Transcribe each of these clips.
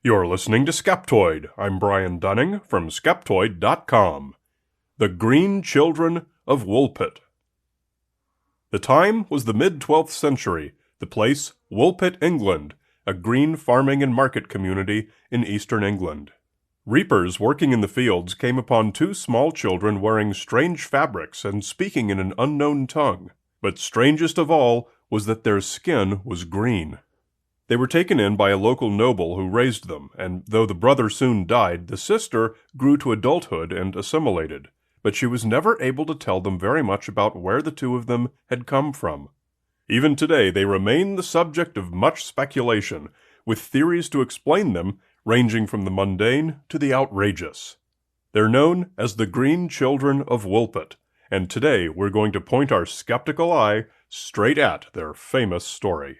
You're listening to Skeptoid. I'm Brian Dunning from Skeptoid.com. The Green Children of Woolpit. The time was the mid-12th century, the place Woolpit, England, a green farming and market community in eastern England. Reapers working in the fields came upon two small children wearing strange fabrics and speaking in an unknown tongue, but strangest of all was that their skin was green. They were taken in by a local noble who raised them, and though the brother soon died, the sister grew to adulthood and assimilated, but she was never able to tell them very much about where the two of them had come from. Even today they remain the subject of much speculation, with theories to explain them ranging from the mundane to the outrageous. They're known as the Green Children of Woolpit, and today we're going to point our skeptical eye straight at their famous story.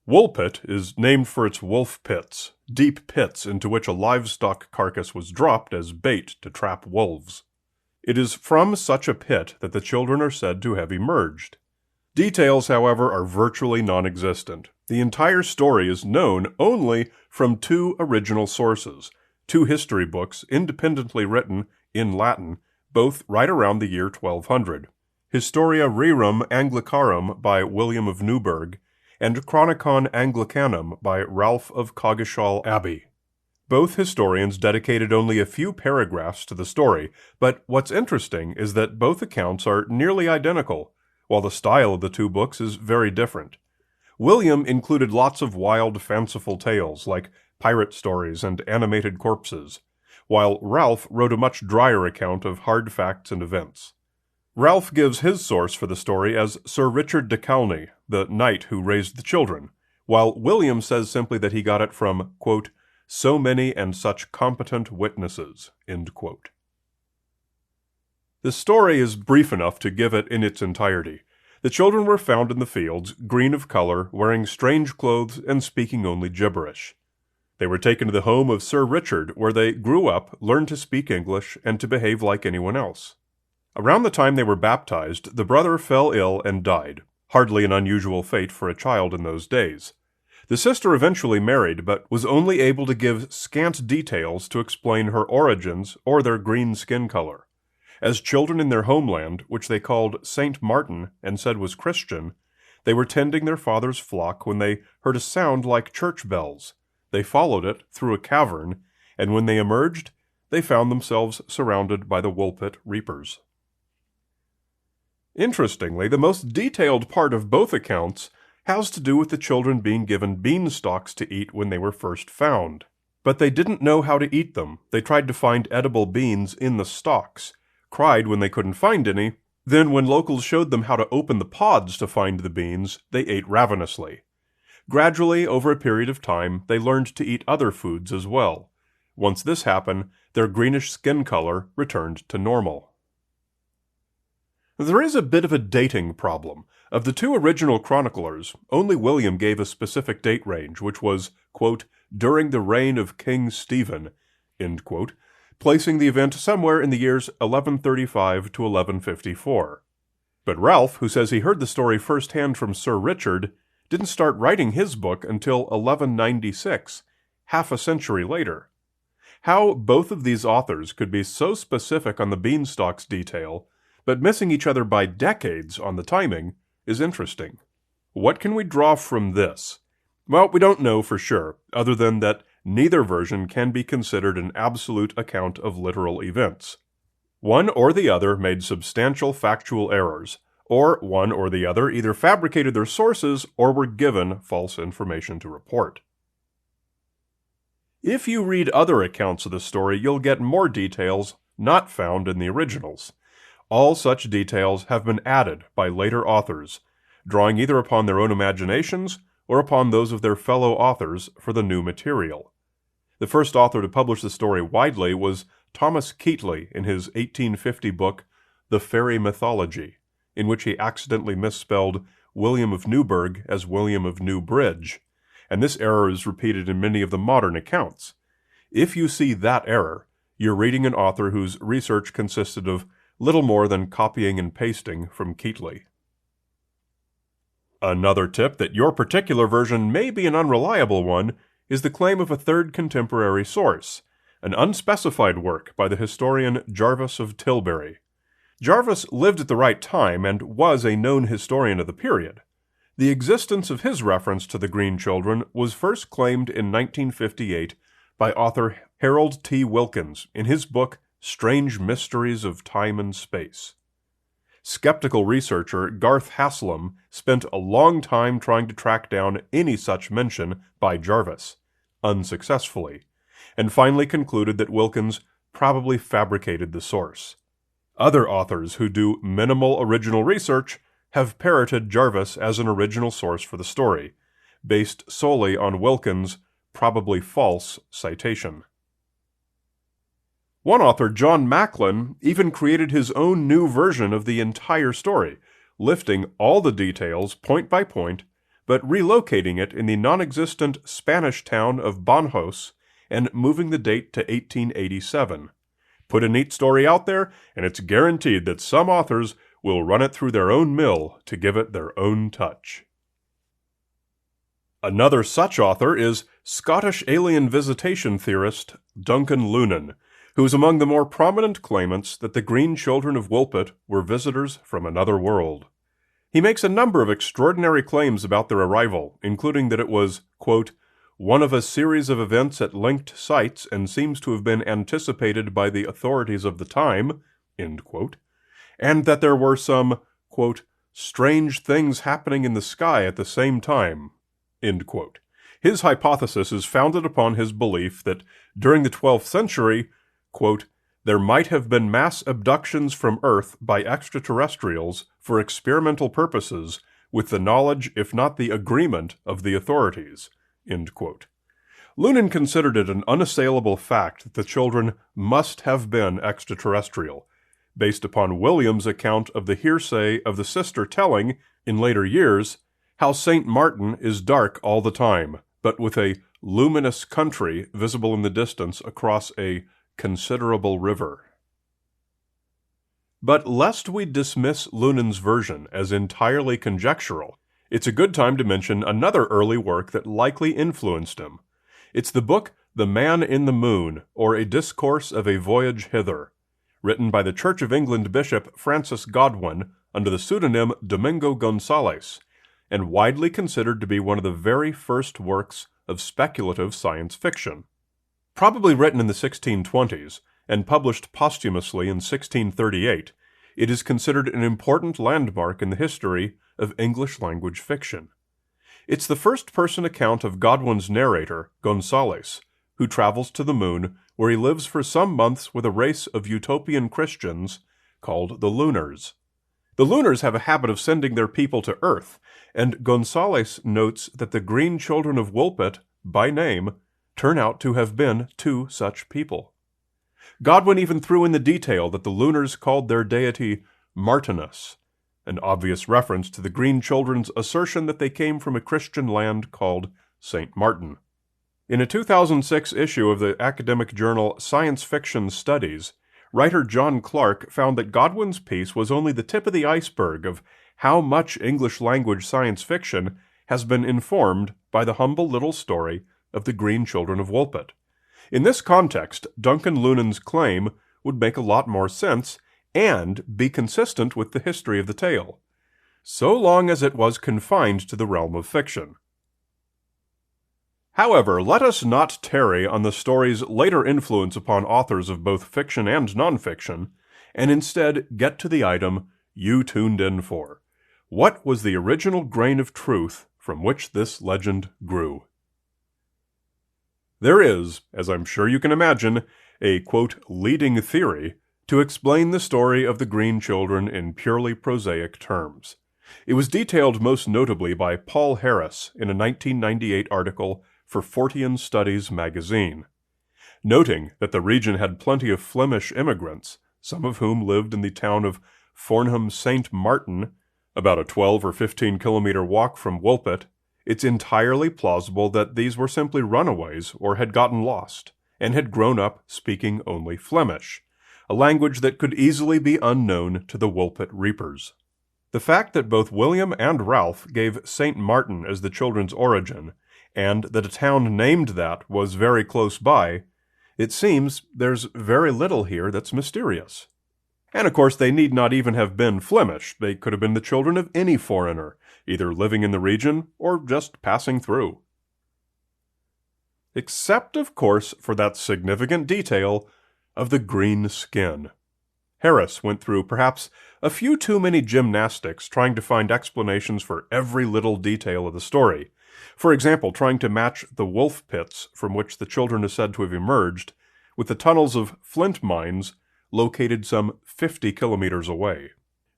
Woolpit is named for its wolf pits, deep pits into which a livestock carcass was dropped as bait to trap wolves. It is from such a pit that the children are said to have emerged. Details, however, are virtually non-existent. The entire story is known only from two original sources, two history books independently written in Latin, both right around the year 1200. Historia Rerum Anglicarum by William of Newburgh, and Chronicon Anglicanum by Ralph of Coggeshall Abbey. Both historians dedicated only a few paragraphs to the story, but what's interesting is that both accounts are nearly identical, while the style of the two books is very different. William included lots of wild, fanciful tales, like pirate stories and animated corpses, while Ralph wrote a much drier account of hard facts and events. Ralph gives his source for the story as Sir Richard de Calne, the knight who raised the children, while William says simply that he got it from, quote, so many and such competent witnesses, end quote. The story is brief enough to give it in its entirety. The children were found in the fields, green of color, wearing strange clothes and speaking only gibberish. They were taken to the home of Sir Richard, where they grew up, learned to speak English, and to behave like anyone else. Around the time they were baptized, the brother fell ill and died, hardly an unusual fate for a child in those days. The sister eventually married, but was only able to give scant details to explain her origins or their green skin color. As children in their homeland, which they called St. Martin and said was Christian, they were tending their father's flock when they heard a sound like church bells. They followed it through a cavern, and when they emerged, they found themselves surrounded by the Woolpit reapers. Interestingly, the most detailed part of both accounts has to do with the children being given beanstalks to eat when they were first found. But they didn't know how to eat them. They tried to find edible beans in the stalks, cried when they couldn't find any. Then when locals showed them how to open the pods to find the beans, they ate ravenously. Gradually, over a period of time, they learned to eat other foods as well. Once this happened, their greenish skin color returned to normal. There is a bit of a dating problem. Of the two original chroniclers, only William gave a specific date range, which was, quote, during the reign of King Stephen, end quote, placing the event somewhere in the years 1135 to 1154. But Ralph, who says he heard the story firsthand from Sir Richard, didn't start writing his book until 1196, half a century later. How both of these authors could be so specific on the beanstalk's detail, but missing each other by decades on the timing, is interesting. What can we draw from this? Well, we don't know for sure, other than that neither version can be considered an absolute account of literal events. One or the other made substantial factual errors, or one or the other either fabricated their sources or were given false information to report. If you read other accounts of the story, you'll get more details not found in the originals. All such details have been added by later authors, drawing either upon their own imaginations or upon those of their fellow authors for the new material. The first author to publish the story widely was Thomas Keatley in his 1850 book, The Fairy Mythology, in which he accidentally misspelled William of Newburgh as William of Newbridge, and this error is repeated in many of the modern accounts. If you see that error, you're reading an author whose research consisted of little more than copying and pasting from Keatley. Another tip that your particular version may be an unreliable one is the claim of a third contemporary source, an unspecified work by the historian Jarvis of Tilbury. Jarvis lived at the right time and was a known historian of the period. The existence of his reference to the Green Children was first claimed in 1958 by author Harold T. Wilkins in his book Strange Mysteries of Time and Space. Skeptical researcher Garth Haslam spent a long time trying to track down any such mention by Jarvis, unsuccessfully, and finally concluded that Wilkins probably fabricated the source. Other authors who do minimal original research have parroted Jarvis as an original source for the story, based solely on Wilkins' probably false citation. One author, John Macklin, even created his own new version of the entire story, lifting all the details point by point, but relocating it in the non-existent Spanish town of Banjos and moving the date to 1887. Put a neat story out there, and it's guaranteed that some authors will run it through their own mill to give it their own touch. Another such author is Scottish alien visitation theorist Duncan Lunan, who is among the more prominent claimants that the Green Children of Woolpit were visitors from another world. He makes a number of extraordinary claims about their arrival, including that it was, quote, one of a series of events at linked sites and seems to have been anticipated by the authorities of the time, end quote, and that there were some, quote, strange things happening in the sky at the same time, end quote. His hypothesis is founded upon his belief that during the 12th century, quote, there might have been mass abductions from Earth by extraterrestrials for experimental purposes with the knowledge, if not the agreement, of the authorities, end quote. Lunan considered it an unassailable fact that the children must have been extraterrestrial, based upon William's account of the hearsay of the sister telling, in later years, how St. Martin is dark all the time, but with a luminous country visible in the distance across a considerable river. But lest we dismiss Lunan's version as entirely conjectural, it's a good time to mention another early work that likely influenced him. It's the book The Man in the Moon, or A Discourse of a Voyage Hither, written by the Church of England Bishop Francis Godwin under the pseudonym Domingo Gonzalez, and widely considered to be one of the very first works of speculative science fiction. Probably written in the 1620s and published posthumously in 1638, it is considered an important landmark in the history of English-language fiction. It's the first-person account of Godwin's narrator, Gonzalez, who travels to the moon, where he lives for some months with a race of utopian Christians called the Lunars. The Lunars have a habit of sending their people to Earth, and Gonzalez notes that the Green Children of Woolpit, by name, turn out to have been two such people. Godwin even threw in the detail that the Lunars called their deity Martinus, an obvious reference to the Green Children's assertion that they came from a Christian land called St. Martin. In a 2006 issue of the academic journal Science Fiction Studies, writer John Clark found that Godwin's piece was only the tip of the iceberg of how much English-language science fiction has been informed by the humble little story of the Green Children of Woolpit. In this context, Duncan Lunan's claim would make a lot more sense and be consistent with the history of the tale, so long as it was confined to the realm of fiction. However, let us not tarry on the story's later influence upon authors of both fiction and nonfiction, and instead get to the item you tuned in for. What was the original grain of truth from which this legend grew? There is, as I'm sure you can imagine, a, quote, leading theory to explain the story of the Green Children in purely prosaic terms. It was detailed most notably by Paul Harris in a 1998 article for Fortean Studies magazine. Noting that the region had plenty of Flemish immigrants, some of whom lived in the town of Fornham St. Martin, about a 12 or 15 kilometer walk from Woolpit, it's entirely plausible that these were simply runaways or had gotten lost, and had grown up speaking only Flemish, a language that could easily be unknown to the Woolpit reapers. The fact that both William and Ralph gave St. Martin as the children's origin, and that a town named that was very close by, it seems there's very little here that's mysterious. And of course, they need not even have been Flemish. They could have been the children of any foreigner, either living in the region or just passing through. Except, of course, for that significant detail of the green skin. Harris went through perhaps a few too many gymnastics trying to find explanations for every little detail of the story. For example, trying to match the wolf pits from which the children are said to have emerged with the tunnels of flint mines located some 50 kilometers away.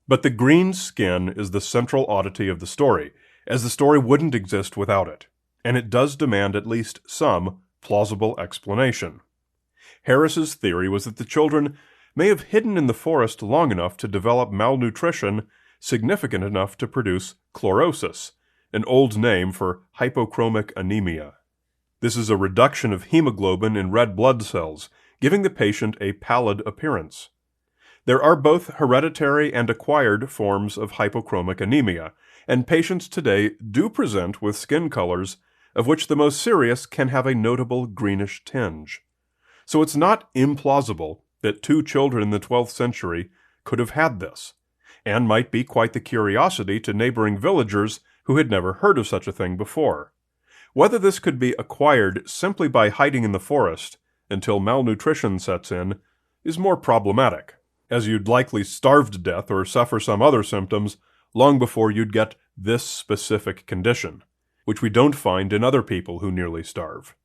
But the green skin is the central oddity of the story, as the story wouldn't exist without it, and it does demand at least some plausible explanation. Harris's theory was that the children may have hidden in the forest long enough to develop malnutrition significant enough to produce chlorosis, an old name for hypochromic anemia. This is a reduction of hemoglobin in red blood cells, giving the patient a pallid appearance. There are both hereditary and acquired forms of hypochromic anemia, and patients today do present with skin colors of which the most serious can have a notable greenish tinge. So it's not implausible that two children in the 12th century could have had this, and might be quite the curiosity to neighboring villagers who had never heard of such a thing before. Whether this could be acquired simply by hiding in the forest until malnutrition sets in is more problematic, as you'd likely starve to death or suffer some other symptoms long before you'd get this specific condition, which we don't find in other people who nearly starve.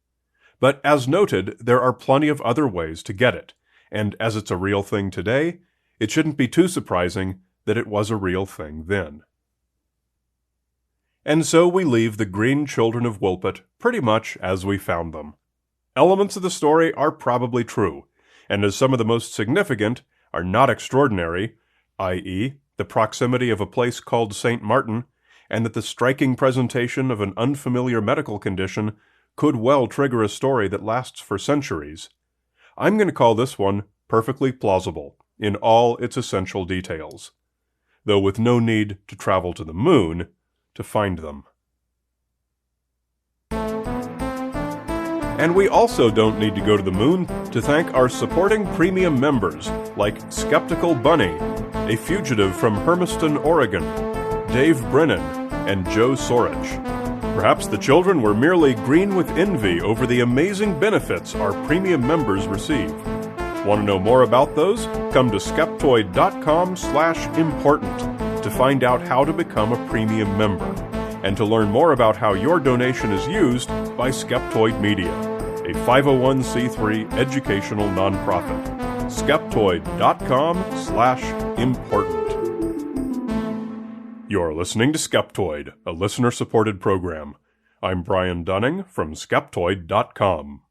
But as noted, there are plenty of other ways to get it, and as it's a real thing today, it shouldn't be too surprising that it was a real thing then. And so we leave the Green Children of Woolpit pretty much as we found them. Elements of the story are probably true, and as some of the most significant are not extraordinary, i.e., the proximity of a place called St. Martin, and that the striking presentation of an unfamiliar medical condition could well trigger a story that lasts for centuries, I'm going to call this one perfectly plausible in all its essential details, though with no need to travel to the moon to find them. And we also don't need to go to the moon to thank our supporting premium members like Skeptical Bunny, a fugitive from Hermiston, Oregon, Dave Brennan, and Joe Sorich. Perhaps the children were merely green with envy over the amazing benefits our premium members receive. Want to know more about those? Come to skeptoid.com/important to find out how to become a premium member, and to learn more about how your donation is used by Skeptoid Media, a 501c3 educational nonprofit. skeptoid.com/important. You're listening to Skeptoid, a listener-supported program. I'm Brian Dunning from Skeptoid.com.